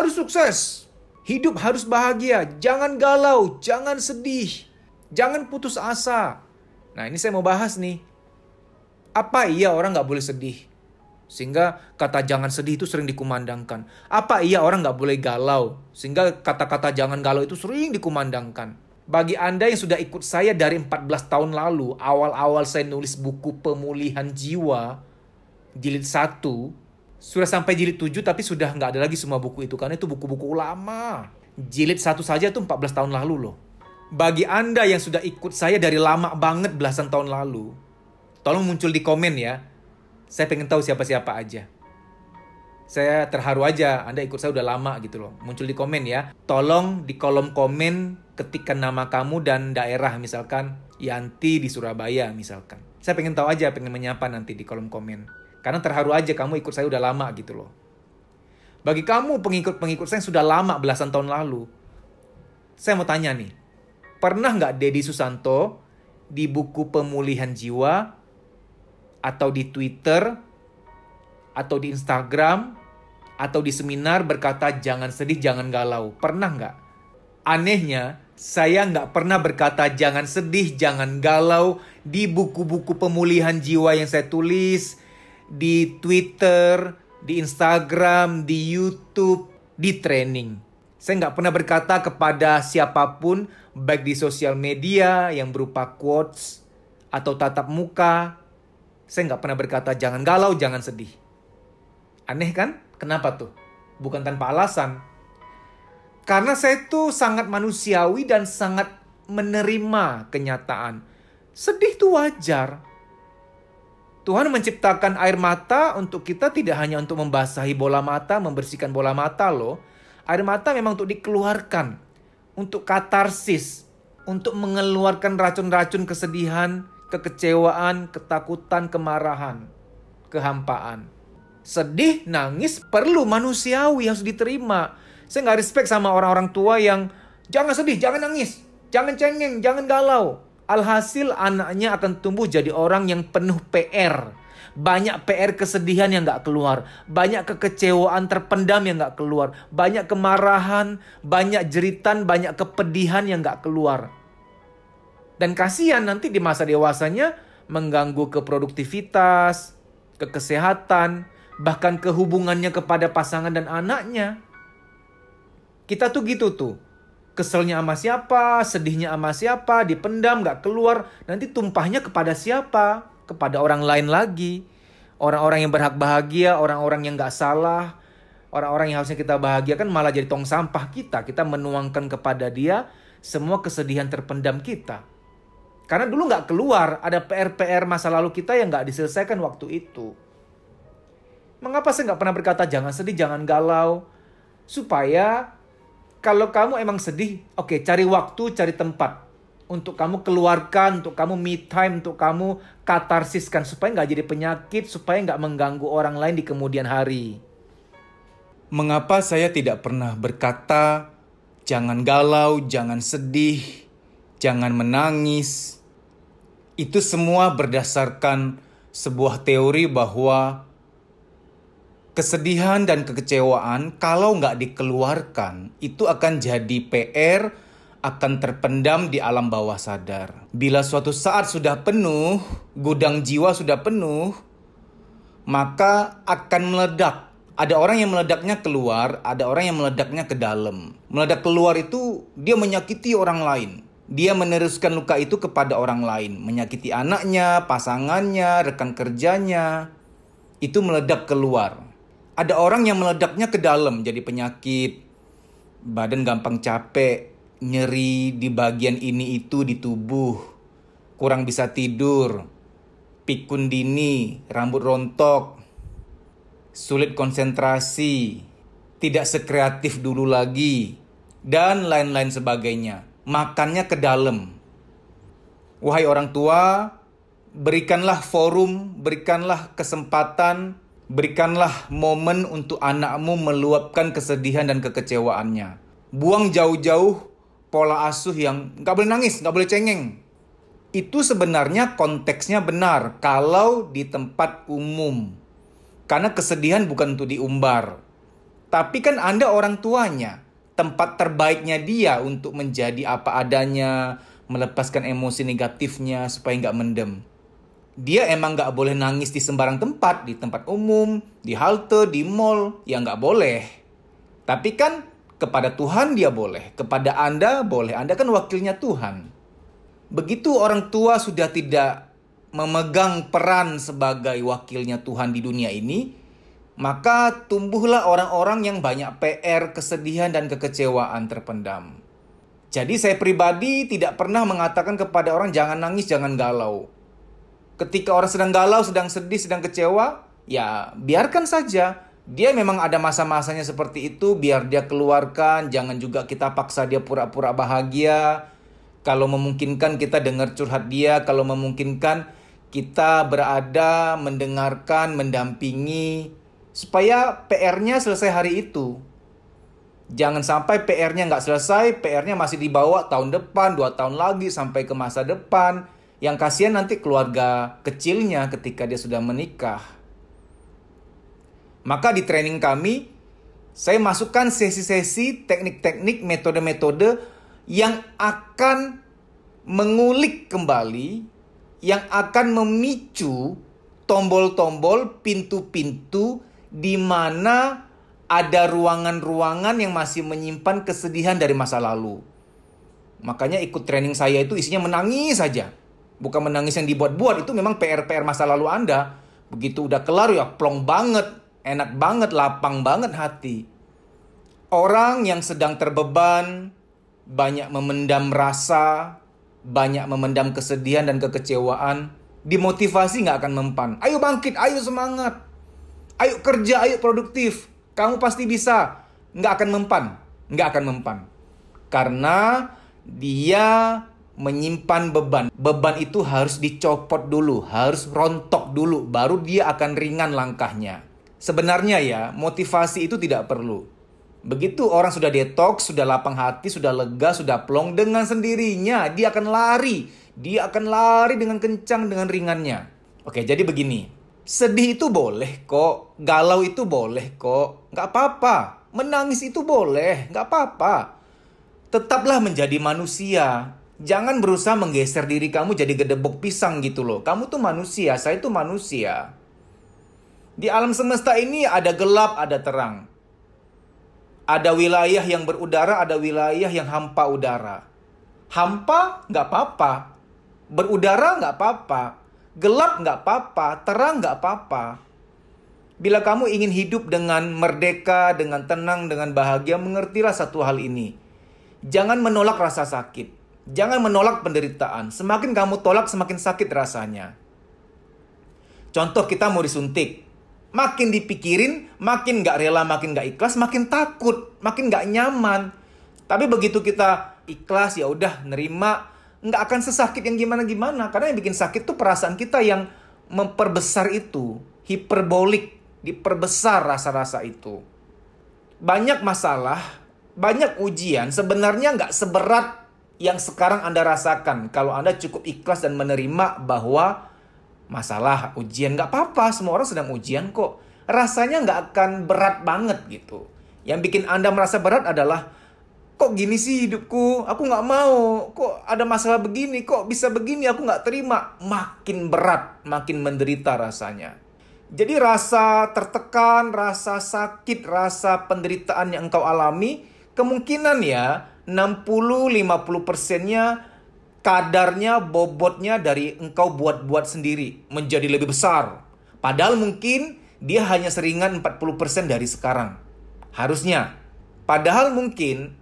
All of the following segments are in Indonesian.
harus sukses. Hidup harus bahagia. Jangan galau, jangan sedih. Jangan putus asa. Nah, ini saya mau bahas nih. Apa iya orang nggak boleh sedih? Sehingga kata jangan sedih itu sering dikumandangkan. Apa iya orang nggak boleh galau? Sehingga kata-kata jangan galau itu sering dikumandangkan. Bagi Anda yang sudah ikut saya dari 14 tahun lalu, awal-awal saya nulis buku pemulihan jiwa, jilid 1, sudah sampai jilid 7 tapi sudah nggak ada lagi semua buku itu. Karena itu buku-buku lama. Jilid 1 saja itu 14 tahun lalu loh. Bagi Anda yang sudah ikut saya dari lama banget belasan tahun lalu, tolong muncul di komen ya. Saya pengen tahu siapa-siapa aja. Saya terharu aja Anda ikut saya udah lama gitu loh. Muncul di komen ya. Tolong di kolom komen ketikkan nama kamu dan daerah, misalkan Yanti di Surabaya misalkan. Saya pengen tahu aja, pengen menyapa nanti di kolom komen. Karena terharu aja kamu ikut saya udah lama gitu loh. Bagi kamu pengikut-pengikut saya yang sudah lama belasan tahun lalu, saya mau tanya nih. Pernah nggak Deddy Susanto di buku pemulihan jiwa, atau di Twitter, atau di Instagram, atau di seminar berkata jangan sedih, jangan galau? Pernah nggak? Anehnya, saya nggak pernah berkata jangan sedih, jangan galau di buku-buku pemulihan jiwa yang saya tulis, di Twitter, di Instagram, di YouTube, di training. Saya nggak pernah berkata kepada siapapun, baik di sosial media yang berupa quotes atau tatap muka. Saya nggak pernah berkata jangan galau, jangan sedih. Aneh kan? Kenapa tuh? Bukan tanpa alasan. Karena saya tuh sangat manusiawi dan sangat menerima kenyataan. Sedih itu wajar. Tuhan menciptakan air mata untuk kita tidak hanya untuk membasahi bola mata, membersihkan bola mata loh. Air mata memang untuk dikeluarkan. Untuk katarsis. Untuk mengeluarkan racun-racun kesedihan, kekecewaan, ketakutan, kemarahan, kehampaan. Sedih, nangis, perlu, manusiawi, harus diterima. Saya nggak respect sama orang-orang tua yang jangan sedih, jangan nangis, jangan cengeng, jangan galau. Alhasil anaknya akan tumbuh jadi orang yang penuh PR. Banyak PR kesedihan yang nggak keluar. Banyak kekecewaan terpendam yang nggak keluar. Banyak kemarahan, banyak jeritan, banyak kepedihan yang nggak keluar. Dan kasihan nanti di masa dewasanya mengganggu ke produktivitas, ke kesehatan, bahkan ke hubungannya kepada pasangan dan anaknya. Kita tuh gitu tuh. Keselnya sama siapa, sedihnya sama siapa, dipendam, gak keluar. Nanti tumpahnya kepada siapa? Kepada orang lain lagi. Orang-orang yang berhak bahagia, orang-orang yang gak salah. Orang-orang yang harusnya kita bahagiakan malah jadi tong sampah kita. Kita menuangkan kepada dia semua kesedihan terpendam kita. Karena dulu gak keluar, ada PR-PR masa lalu kita yang gak diselesaikan waktu itu. Mengapa saya gak pernah berkata jangan sedih, jangan galau? Supaya kalau kamu emang sedih, oke, cari waktu, cari tempat. Untuk kamu keluarkan, untuk kamu me time, untuk kamu katarsiskan. Supaya gak jadi penyakit, supaya gak mengganggu orang lain di kemudian hari. Mengapa saya tidak pernah berkata jangan galau, jangan sedih, jangan menangis? Itu semua berdasarkan sebuah teori bahwa kesedihan dan kekecewaan kalau nggak dikeluarkan itu akan jadi PR, akan terpendam di alam bawah sadar. Bila suatu saat sudah penuh, gudang jiwa sudah penuh, maka akan meledak. Ada orang yang meledaknya keluar, ada orang yang meledaknya ke dalam. Meledak keluar itu dia menyakiti orang lain. Dia meneruskan luka itu kepada orang lain. Menyakiti anaknya, pasangannya, rekan kerjanya. Itu meledak keluar. Ada orang yang meledaknya ke dalam jadi penyakit. Badan gampang capek, nyeri di bagian ini itu di tubuh. Kurang bisa tidur. Pikun dini, rambut rontok. Sulit konsentrasi. Tidak sekreatif dulu lagi. Dan lain-lain sebagainya. Makannya ke dalam. Wahai orang tua, berikanlah forum, berikanlah kesempatan, berikanlah momen untuk anakmu meluapkan kesedihan dan kekecewaannya. Buang jauh-jauh pola asuh yang gak boleh nangis, gak boleh cengeng. Itu sebenarnya konteksnya benar kalau di tempat umum. Karena kesedihan bukan untuk diumbar. Tapi kan Anda orang tuanya. Tempat terbaiknya dia untuk menjadi apa adanya, melepaskan emosi negatifnya supaya nggak mendem. Dia emang nggak boleh nangis di sembarang tempat, di tempat umum, di halte, di mall, ya nggak boleh. Tapi kan kepada Tuhan dia boleh, kepada Anda boleh, Anda kan wakilnya Tuhan. Begitu orang tua sudah tidak memegang peran sebagai wakilnya Tuhan di dunia ini, maka tumbuhlah orang-orang yang banyak PR, kesedihan, dan kekecewaan terpendam. Jadi saya pribadi tidak pernah mengatakan kepada orang jangan nangis, jangan galau. Ketika orang sedang galau, sedang sedih, sedang kecewa, ya biarkan saja. Dia memang ada masa-masanya seperti itu, biar dia keluarkan. Jangan juga kita paksa dia pura-pura bahagia. Kalau memungkinkan kita dengar curhat dia, kalau memungkinkan kita berada, mendengarkan, mendampingi, supaya PR-nya selesai hari itu. Jangan sampai PR-nya nggak selesai, PR-nya masih dibawa tahun depan, 2 tahun lagi, sampai ke masa depan. Yang kasihan nanti keluarga kecilnya ketika dia sudah menikah. Maka di training kami, saya masukkan sesi-sesi, teknik-teknik, metode-metode yang akan mengulik kembali, yang akan memicu tombol-tombol, pintu-pintu di mana ada ruangan-ruangan yang masih menyimpan kesedihan dari masa lalu. Makanya ikut training saya itu isinya menangis saja. Bukan menangis yang dibuat-buat, itu memang PR-PR masa lalu Anda. Begitu udah kelar ya plong banget, enak banget, lapang banget hati. Orang yang sedang terbeban, banyak memendam rasa, banyak memendam kesedihan dan kekecewaan, dimotivasi nggak akan mempan. Ayo bangkit, ayo semangat. Ayo kerja, ayo produktif. Kamu pasti bisa. Nggak akan mempan. Nggak akan mempan. Karena dia menyimpan beban. Beban itu harus dicopot dulu, harus rontok dulu, baru dia akan ringan langkahnya. Sebenarnya ya, motivasi itu tidak perlu. Begitu orang sudah detox, sudah lapang hati, sudah lega, sudah plong, dengan sendirinya dia akan lari. Dia akan lari dengan kencang, dengan ringannya. Oke, jadi begini. Sedih itu boleh kok, galau itu boleh kok, nggak apa-apa. Menangis itu boleh, nggak apa-apa. Tetaplah menjadi manusia. Jangan berusaha menggeser diri kamu jadi gedebok pisang gitu loh. Kamu tuh manusia, saya tuh manusia. Di alam semesta ini ada gelap, ada terang. Ada wilayah yang berudara, ada wilayah yang hampa udara. Hampa nggak apa-apa. Berudara nggak apa-apa. Gelap nggak apa-apa. Terang nggak apa-apa. Bila kamu ingin hidup dengan merdeka, dengan tenang, dengan bahagia, mengertilah satu hal ini. Jangan menolak rasa sakit. Jangan menolak penderitaan. Semakin kamu tolak, semakin sakit rasanya. Contoh, kita mau disuntik. Makin dipikirin, makin gak rela, makin gak ikhlas, makin takut, makin gak nyaman. Tapi begitu kita ikhlas, ya udah nerima, gak akan sesakit yang gimana-gimana. Karena yang bikin sakit tuh perasaan kita yang memperbesar itu. Hiperbolik, diperbesar rasa-rasa itu. Banyak masalah, banyak ujian sebenarnya gak seberat yang sekarang Anda rasakan. Kalau Anda cukup ikhlas dan menerima bahwa masalah, ujian, gak apa-apa. Semua orang sedang ujian kok. Rasanya gak akan berat banget gitu. Yang bikin Anda merasa berat adalah, kok gini sih hidupku? Aku gak mau. Kok ada masalah begini? Kok bisa begini? Aku gak terima. Makin berat, makin menderita rasanya. Jadi rasa tertekan, rasa sakit, rasa penderitaan yang engkau alami, kemungkinan ya 60-50%-nya kadarnya, bobotnya dari engkau buat-buat sendiri menjadi lebih besar. Padahal mungkin dia hanya seringan 40% dari sekarang. Harusnya. Padahal mungkin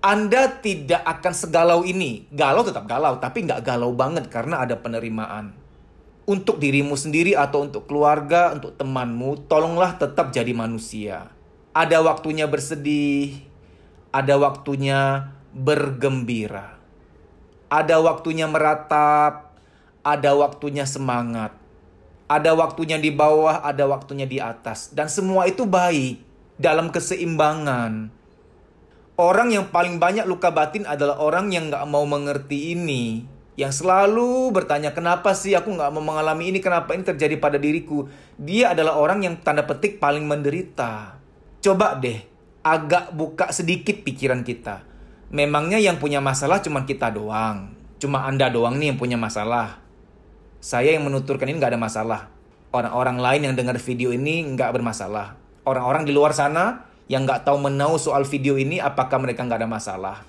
Anda tidak akan segalau ini. Galau tetap galau, tapi nggak galau banget karena ada penerimaan. Untuk dirimu sendiri atau untuk keluarga, untuk temanmu, tolonglah tetap jadi manusia. Ada waktunya bersedih, ada waktunya bergembira. Ada waktunya meratap, ada waktunya semangat. Ada waktunya di bawah, ada waktunya di atas. Dan semua itu baik dalam keseimbangan. Orang yang paling banyak luka batin adalah orang yang gak mau mengerti ini. Yang selalu bertanya, kenapa sih aku gak mau mengalami ini, kenapa ini terjadi pada diriku. Dia adalah orang yang tanda petik paling menderita. Coba deh, agak buka sedikit pikiran kita. Memangnya yang punya masalah cuma kita doang. Cuma Anda doang nih yang punya masalah. Saya yang menuturkan ini nggak ada masalah. Orang-orang lain yang dengar video ini nggak bermasalah. Orang-orang di luar sana yang nggak tahu menau soal video ini, apakah mereka nggak ada masalah?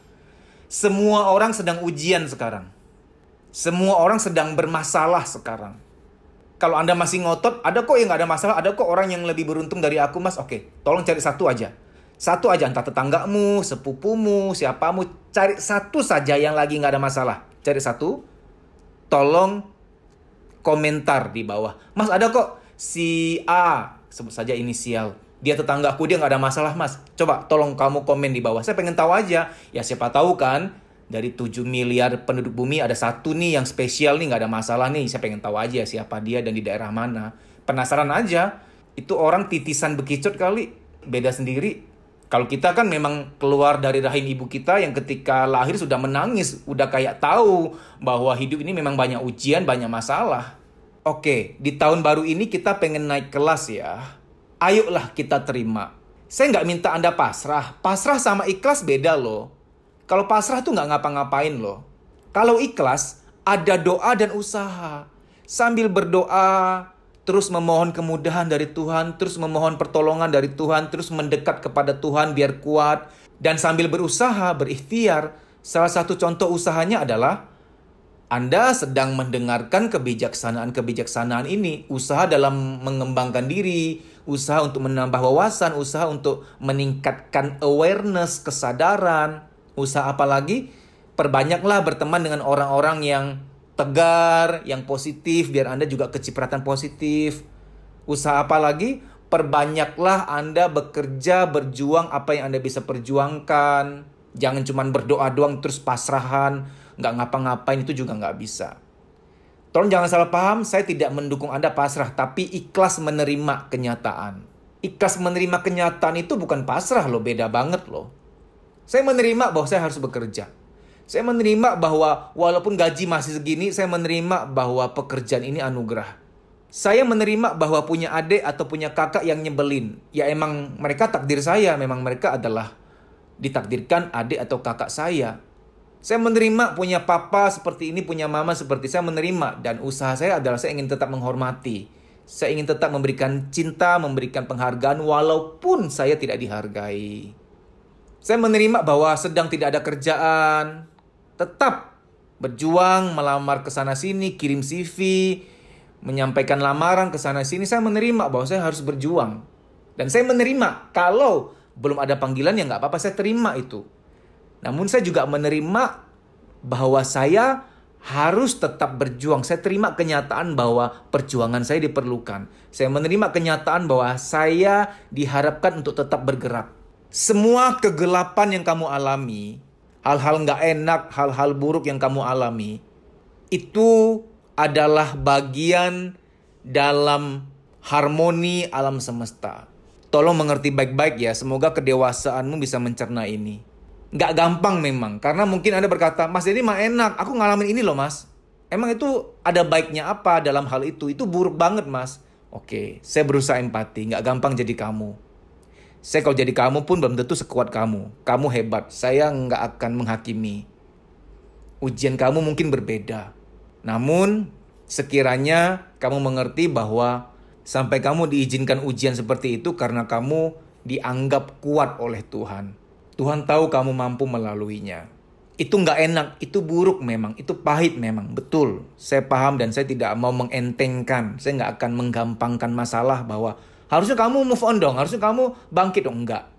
Semua orang sedang ujian sekarang. Semua orang sedang bermasalah sekarang. Kalau Anda masih ngotot, ada kok yang nggak ada masalah, ada kok orang yang lebih beruntung dari aku, Mas. Oke, tolong cari satu aja. Satu aja, entah tetanggamu, sepupumu, siapamu. Cari satu saja yang lagi nggak ada masalah. Cari satu, tolong komentar di bawah. Mas, ada kok si A, sebut saja inisial. Dia tetanggaku, dia nggak ada masalah, Mas. Coba tolong kamu komen di bawah. Saya pengen tahu aja. Ya siapa tahu kan, dari 7 miliar penduduk bumi ada satu nih yang spesial nih, nggak ada masalah nih. Saya pengen tahu aja siapa dia dan di daerah mana. Penasaran aja. Itu orang titisan bekicot kali. Beda sendiri. Kalau kita kan memang keluar dari rahim ibu kita yang ketika lahir sudah menangis. Udah kayak tahu bahwa hidup ini memang banyak ujian, banyak masalah. Oke, di tahun baru ini kita pengen naik kelas ya. Ayolah kita terima. Saya nggak minta Anda pasrah. Pasrah sama ikhlas beda loh. Kalau pasrah tuh nggak ngapa-ngapain loh. Kalau ikhlas, ada doa dan usaha. Sambil berdoa, terus memohon kemudahan dari Tuhan, terus memohon pertolongan dari Tuhan, terus mendekat kepada Tuhan biar kuat. Dan sambil berusaha, berikhtiar. Salah satu contoh usahanya adalah Anda sedang mendengarkan kebijaksanaan-kebijaksanaan ini. Usaha dalam mengembangkan diri, usaha untuk menambah wawasan, usaha untuk meningkatkan awareness, kesadaran. Usaha apa lagi? Perbanyaklah berteman dengan orang-orang yang tegar, yang positif, biar Anda juga kecipratan positif. Usaha apa lagi? Perbanyaklah Anda bekerja, berjuang apa yang Anda bisa perjuangkan. Jangan cuma berdoa doang terus pasrahan, nggak ngapa-ngapain, itu juga nggak bisa. Tolong jangan salah paham, saya tidak mendukung Anda pasrah, tapi ikhlas menerima kenyataan. Ikhlas menerima kenyataan itu bukan pasrah loh, beda banget loh. Saya menerima bahwa saya harus bekerja. Saya menerima bahwa walaupun gaji masih segini, saya menerima bahwa pekerjaan ini anugerah. Saya menerima bahwa punya adik atau punya kakak yang nyebelin. Ya emang mereka takdir saya, memang mereka adalah ditakdirkan adik atau kakak saya. Saya menerima punya papa seperti ini, punya mama seperti saya menerima. Dan usaha saya adalah saya ingin tetap menghormati. Saya ingin tetap memberikan cinta, memberikan penghargaan walaupun saya tidak dihargai. Saya menerima bahwa sedang tidak ada kerjaan. Tetap berjuang, melamar ke sana sini, kirim CV, menyampaikan lamaran ke sana sini. Saya menerima bahwa saya harus berjuang. Dan saya menerima kalau belum ada panggilan ya nggak apa-apa, saya terima itu. Namun saya juga menerima bahwa saya harus tetap berjuang. Saya terima kenyataan bahwa perjuangan saya diperlukan. Saya menerima kenyataan bahwa saya diharapkan untuk tetap bergerak. Semua kegelapan yang kamu alami, hal-hal nggak enak, hal-hal buruk yang kamu alami, itu adalah bagian dalam harmoni alam semesta. Tolong mengerti baik-baik ya, semoga kedewasaanmu bisa mencerna ini. Nggak gampang memang, karena mungkin Anda berkata, Mas jadi mah enak, aku ngalamin ini loh Mas. Emang itu ada baiknya apa dalam hal itu? Itu buruk banget Mas. Oke, saya berusaha empati, nggak gampang jadi kamu. Saya kalau jadi kamu pun belum tentu sekuat kamu. Kamu hebat, saya nggak akan menghakimi. Ujian kamu mungkin berbeda. Namun, sekiranya kamu mengerti bahwa sampai kamu diizinkan ujian seperti itu karena kamu dianggap kuat oleh Tuhan. Tuhan tahu kamu mampu melaluinya. Itu nggak enak, itu buruk memang, itu pahit memang, betul. Saya paham dan saya tidak mau mengentengkan. Saya nggak akan menggampangkan masalah bahwa harusnya kamu move on dong, harusnya kamu bangkit dong, enggak.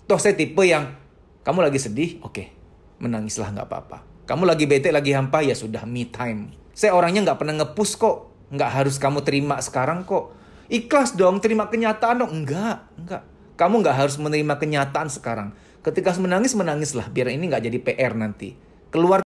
Toh saya tipe yang, kamu lagi sedih, oke, menangislah nggak apa-apa. Kamu lagi bete, lagi hampa, ya sudah, me time. Saya orangnya nggak pernah nge-push kok, nggak harus kamu terima sekarang kok. Ikhlas dong, terima kenyataan dong, enggak. Kamu nggak harus menerima kenyataan sekarang. Ketika menangis, menangislah, biar ini nggak jadi PR nanti. Keluar